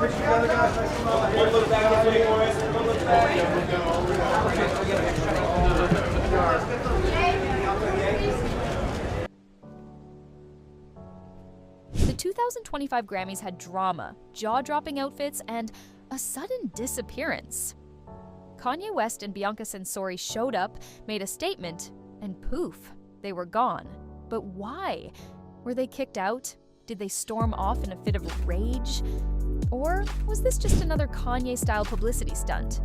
One look back this way for us. One look The 2025 Grammys had drama, jaw-dropping outfits, and a sudden disappearance. Kanye West and Bianca Censori showed up, made a statement, and poof, they were gone. But why? Were they kicked out? Did they storm off in a fit of rage? Or was this just another Kanye-style publicity stunt?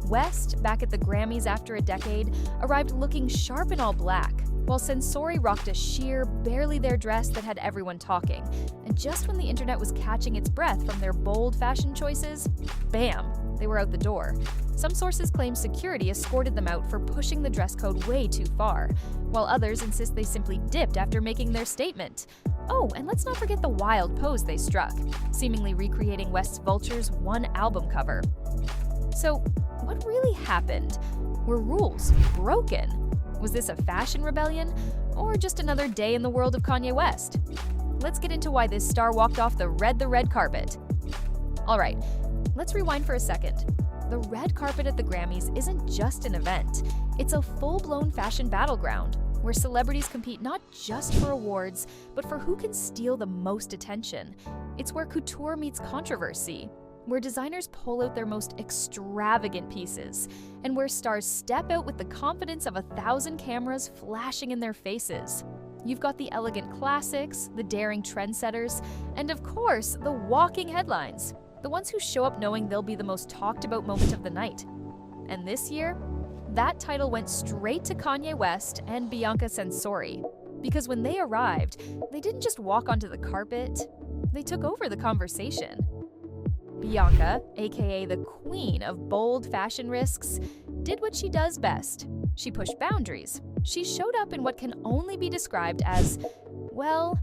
West, back at the Grammys after a decade, arrived looking sharp in all black, while Censori rocked a sheer, barely-there dress that had everyone talking. And just when the internet was catching its breath from their bold fashion choices, bam, they were out the door. Some sources claim security escorted them out for pushing the dress code way too far, while others insist they simply dipped after making their statement. Oh, and let's not forget the wild pose they struck, seemingly recreating West's Vultures' one album cover. So, what really happened? Were rules broken? Was this a fashion rebellion, or just another day in the world of Kanye West? Let's get into why this star walked off the red carpet. Alright, let's rewind for a second. The red carpet at the Grammys isn't just an event, it's a full-blown fashion battleground, where celebrities compete not just for awards, but for who can steal the most attention. It's where couture meets controversy, where designers pull out their most extravagant pieces, and where stars step out with the confidence of 1,000 cameras flashing in their faces. You've got the elegant classics, the daring trendsetters, and of course, the walking headlines, the ones who show up knowing they'll be the most talked about moment of the night. And this year, that title went straight to Kanye West and Bianca Censori, because when they arrived, they didn't just walk onto the carpet, they took over the conversation. Bianca, aka the queen of bold fashion risks, did what she does best. She pushed boundaries. She showed up in what can only be described as, well,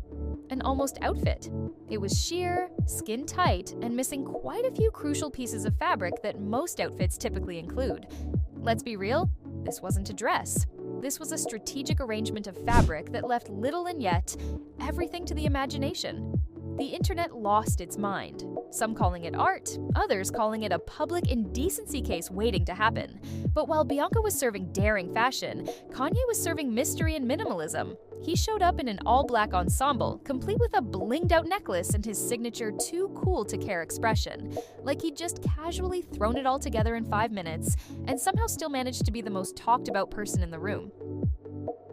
an almost outfit. It was sheer, skin-tight, and missing quite a few crucial pieces of fabric that most outfits typically include. Let's be real, this wasn't a dress. This was a strategic arrangement of fabric that left little and yet everything to the imagination. The internet lost its mind, some calling it art, others calling it a public indecency case waiting to happen. But while Bianca was serving daring fashion, Kanye was serving mystery and minimalism. He showed up in an all-black ensemble, complete with a blinged-out necklace and his signature too-cool-to-care expression, like he'd just casually thrown it all together in 5 minutes and somehow still managed to be the most talked-about person in the room.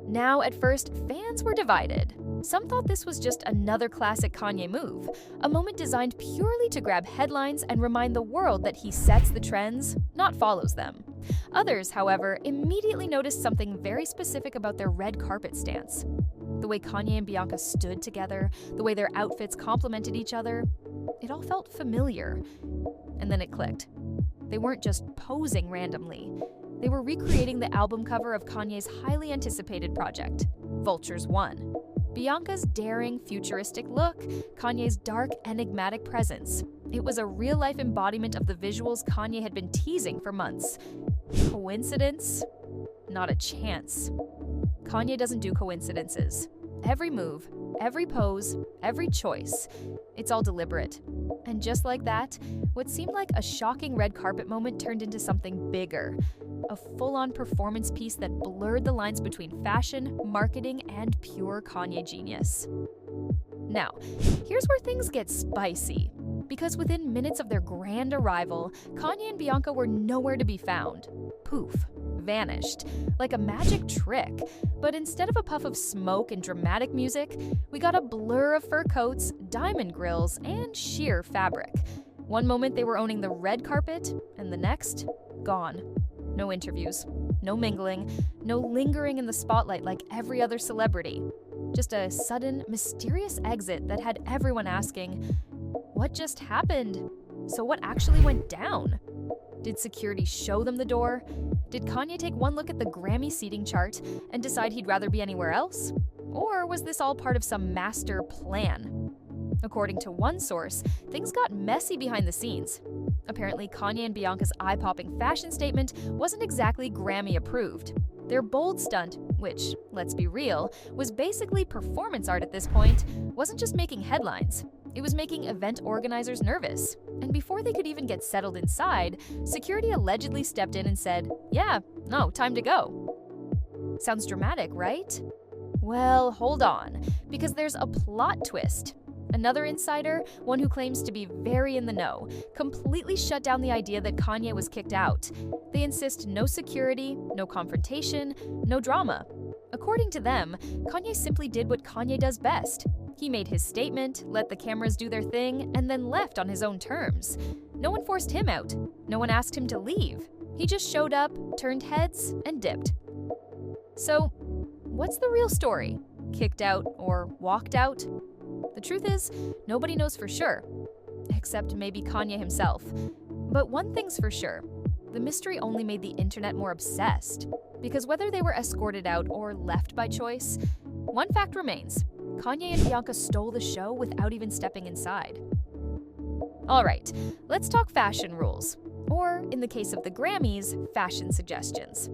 Now, at first, fans were divided. Some thought this was just another classic Kanye move, a moment designed purely to grab headlines and remind the world that he sets the trends, not follows them. Others, however, immediately noticed something very specific about their red carpet stance. The way Kanye and Bianca stood together, the way their outfits complemented each other, it all felt familiar. And then it clicked. They weren't just posing randomly. They were recreating the album cover of Kanye's highly anticipated project, Vultures 1. Bianca's daring, futuristic look, Kanye's dark, enigmatic presence. It was a real-life embodiment of the visuals Kanye had been teasing for months. Coincidence? Not a chance. Kanye doesn't do coincidences. Every move, every pose, every choice, it's all deliberate. And just like that, what seemed like a shocking red carpet moment turned into something bigger. A full-on performance piece that blurred the lines between fashion, marketing, and pure Kanye genius. Now, here's where things get spicy. Because within minutes of their grand arrival, Kanye and Bianca were nowhere to be found. Poof. Vanished, like a magic trick. But instead of a puff of smoke and dramatic music, we got a blur of fur coats, diamond grills, and sheer fabric. One moment they were owning the red carpet, and the next, gone. No interviews, no mingling, no lingering in the spotlight like every other celebrity. Just a sudden, mysterious exit that had everyone asking, what just happened? So what actually went down? Did security show them the door? Did Kanye take one look at the Grammy seating chart and decide he'd rather be anywhere else? Or was this all part of some master plan? According to one source, things got messy behind the scenes. Apparently, Kanye and Bianca's eye-popping fashion statement wasn't exactly Grammy-approved. Their bold stunt, which, let's be real, was basically performance art at this point, wasn't just making headlines. It was making event organizers nervous. And before they could even get settled inside, security allegedly stepped in and said, "Yeah, no, time to go." Sounds dramatic, right? Well, hold on, because there's a plot twist. Another insider, one who claims to be very in the know, completely shut down the idea that Kanye was kicked out. They insist no security, no confrontation, no drama. According to them, Kanye simply did what Kanye does best. He made his statement, let the cameras do their thing, and then left on his own terms. No one forced him out. No one asked him to leave. He just showed up, turned heads, and dipped. So, what's the real story? Kicked out or walked out? The truth is, nobody knows for sure, except maybe Kanye himself. But one thing's for sure, the mystery only made the internet more obsessed. Because whether they were escorted out or left by choice, one fact remains: Kanye and Bianca stole the show without even stepping inside. Alright, let's talk fashion rules. Or, in the case of the Grammys, fashion suggestions.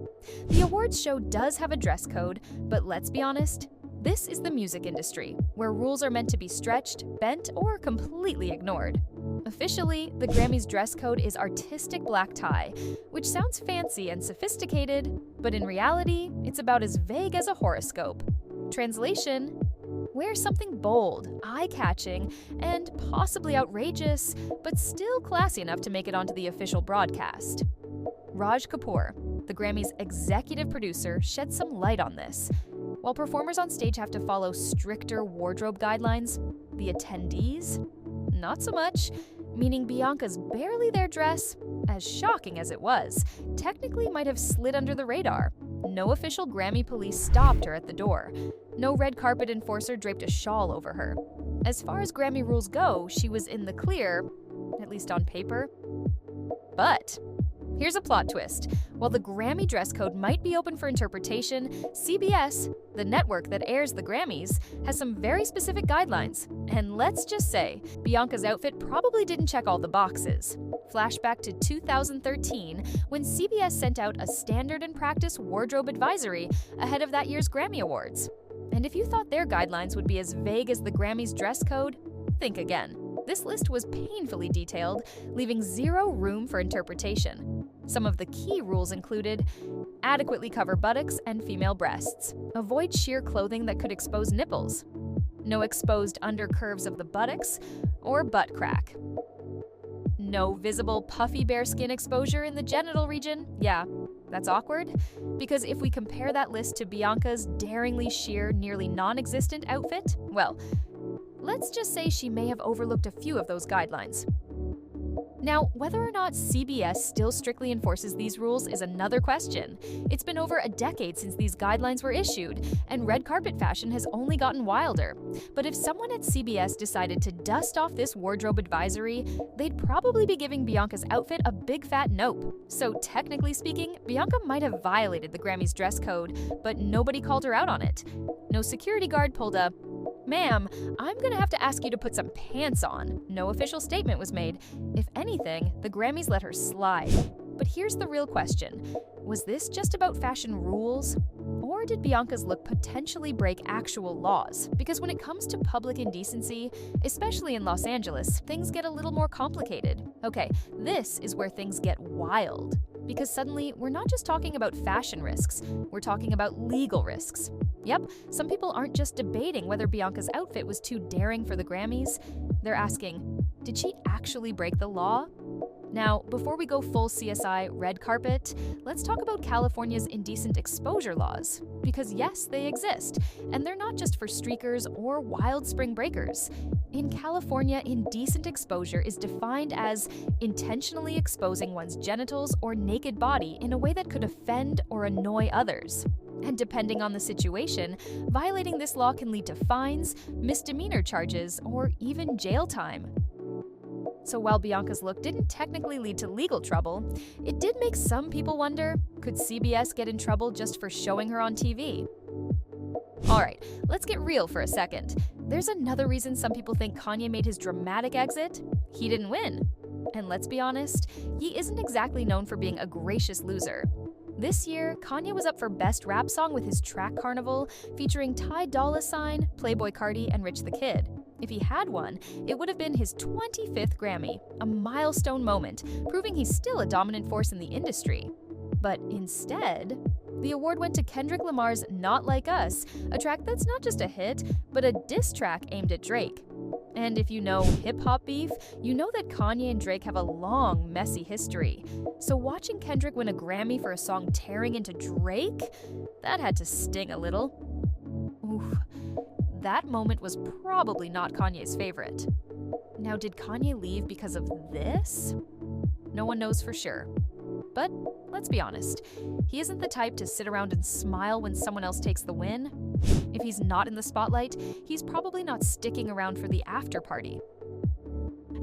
The awards show does have a dress code, but let's be honest, this is the music industry, where rules are meant to be stretched, bent, or completely ignored. Officially, the Grammys' dress code is artistic black tie, which sounds fancy and sophisticated, but in reality, it's about as vague as a horoscope. Translation: wear something bold, eye-catching, and possibly outrageous, but still classy enough to make it onto the official broadcast. Raj Kapoor, the Grammys' executive producer, shed some light on this. While performers on stage have to follow stricter wardrobe guidelines, the attendees? Not so much, meaning Bianca's barely there dress, as shocking as it was, technically might have slid under the radar. No official Grammy police stopped her at the door. No red carpet enforcer draped a shawl over her. As far as Grammy rules go, she was in the clear, at least on paper. But here's a plot twist. While the Grammy dress code might be open for interpretation, CBS, the network that airs the Grammys, has some very specific guidelines. And let's just say, Bianca's outfit probably didn't check all the boxes. Flashback to 2013, when CBS sent out a standard and practice wardrobe advisory ahead of that year's Grammy Awards. And if you thought their guidelines would be as vague as the Grammys dress code, think again. This list was painfully detailed, leaving zero room for interpretation. Some of the key rules included: adequately cover buttocks and female breasts, avoid sheer clothing that could expose nipples, no exposed undercurves of the buttocks or butt crack, no visible puffy bare skin exposure in the genital region. Yeah, that's awkward, because if we compare that list to Bianca's daringly sheer, nearly non-existent outfit, well, let's just say she may have overlooked a few of those guidelines. Now, whether or not CBS still strictly enforces these rules is another question. It's been over a decade since these guidelines were issued, and red carpet fashion has only gotten wilder. But if someone at CBS decided to dust off this wardrobe advisory, they'd probably be giving Bianca's outfit a big fat nope. So technically speaking, Bianca might have violated the Grammys dress code, but nobody called her out on it. No security guard pulled a "Ma'am, I'm gonna have to ask you to put some pants on." No official statement was made. If anything, the Grammys let her slide. But here's the real question. Was this just about fashion rules? Or did Bianca's look potentially break actual laws? Because when it comes to public indecency, especially in Los Angeles, things get a little more complicated. Okay, this is where things get wild. Because suddenly, we're not just talking about fashion risks, we're talking about legal risks. Yep, some people aren't just debating whether Bianca's outfit was too daring for the Grammys. They're asking, did she actually break the law? Now, before we go full CSI red carpet, let's talk about California's indecent exposure laws. Because yes, they exist, and they're not just for streakers or wild spring breakers. In California, indecent exposure is defined as intentionally exposing one's genitals or naked body in a way that could offend or annoy others. And depending on the situation, violating this law can lead to fines, misdemeanor charges, or even jail time. So while Bianca's look didn't technically lead to legal trouble, it did make some people wonder, could CBS get in trouble just for showing her on TV? Alright, let's get real for a second. There's another reason some people think Kanye made his dramatic exit. He didn't win. And let's be honest, he isn't exactly known for being a gracious loser. This year, Kanye was up for Best Rap Song with his track Carnival, featuring Ty Dolla $ign, Playboi Carti, and Rich the Kid. If he had one, it would have been his 25th Grammy, a milestone moment, proving he's still a dominant force in the industry. But instead, the award went to Kendrick Lamar's Not Like Us, a track that's not just a hit, but a diss track aimed at Drake. And if you know hip-hop beef, you know that Kanye and Drake have a long, messy history. So watching Kendrick win a Grammy for a song tearing into Drake, that had to sting a little. Oof. That moment was probably not Kanye's favorite. Now, did Kanye leave because of this? No one knows for sure. But let's be honest, he isn't the type to sit around and smile when someone else takes the win. If he's not in the spotlight, he's probably not sticking around for the after party.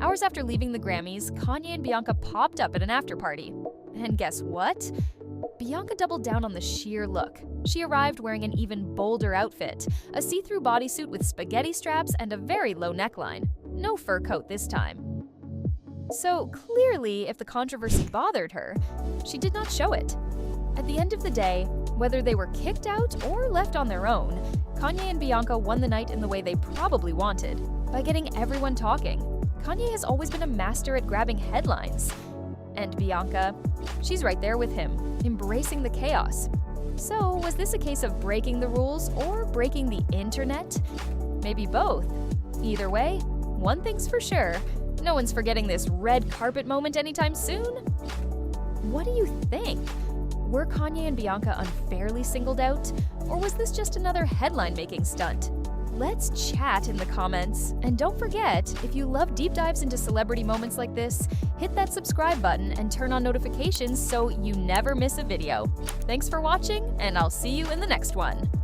Hours after leaving the Grammys, Kanye and Bianca popped up at an after party. And guess what? Bianca doubled down on the sheer look. She arrived wearing an even bolder outfit, a see-through bodysuit with spaghetti straps and a very low neckline. No fur coat this time. So clearly, if the controversy bothered her, she did not show it. At the end of the day, whether they were kicked out or left on their own, Kanye and Bianca won the night in the way they probably wanted, by getting everyone talking. Kanye has always been a master at grabbing headlines. And Bianca, she's right there with him, embracing the chaos. So, was this a case of breaking the rules or breaking the internet? Maybe both. Either way, one thing's for sure, no one's forgetting this red carpet moment anytime soon. What do you think? Were Kanye and Bianca unfairly singled out? Or was this just another headline-making stunt? Let's chat in the comments. And don't forget, if you love deep dives into celebrity moments like this, hit that subscribe button and turn on notifications so you never miss a video. Thanks for watching, and I'll see you in the next one.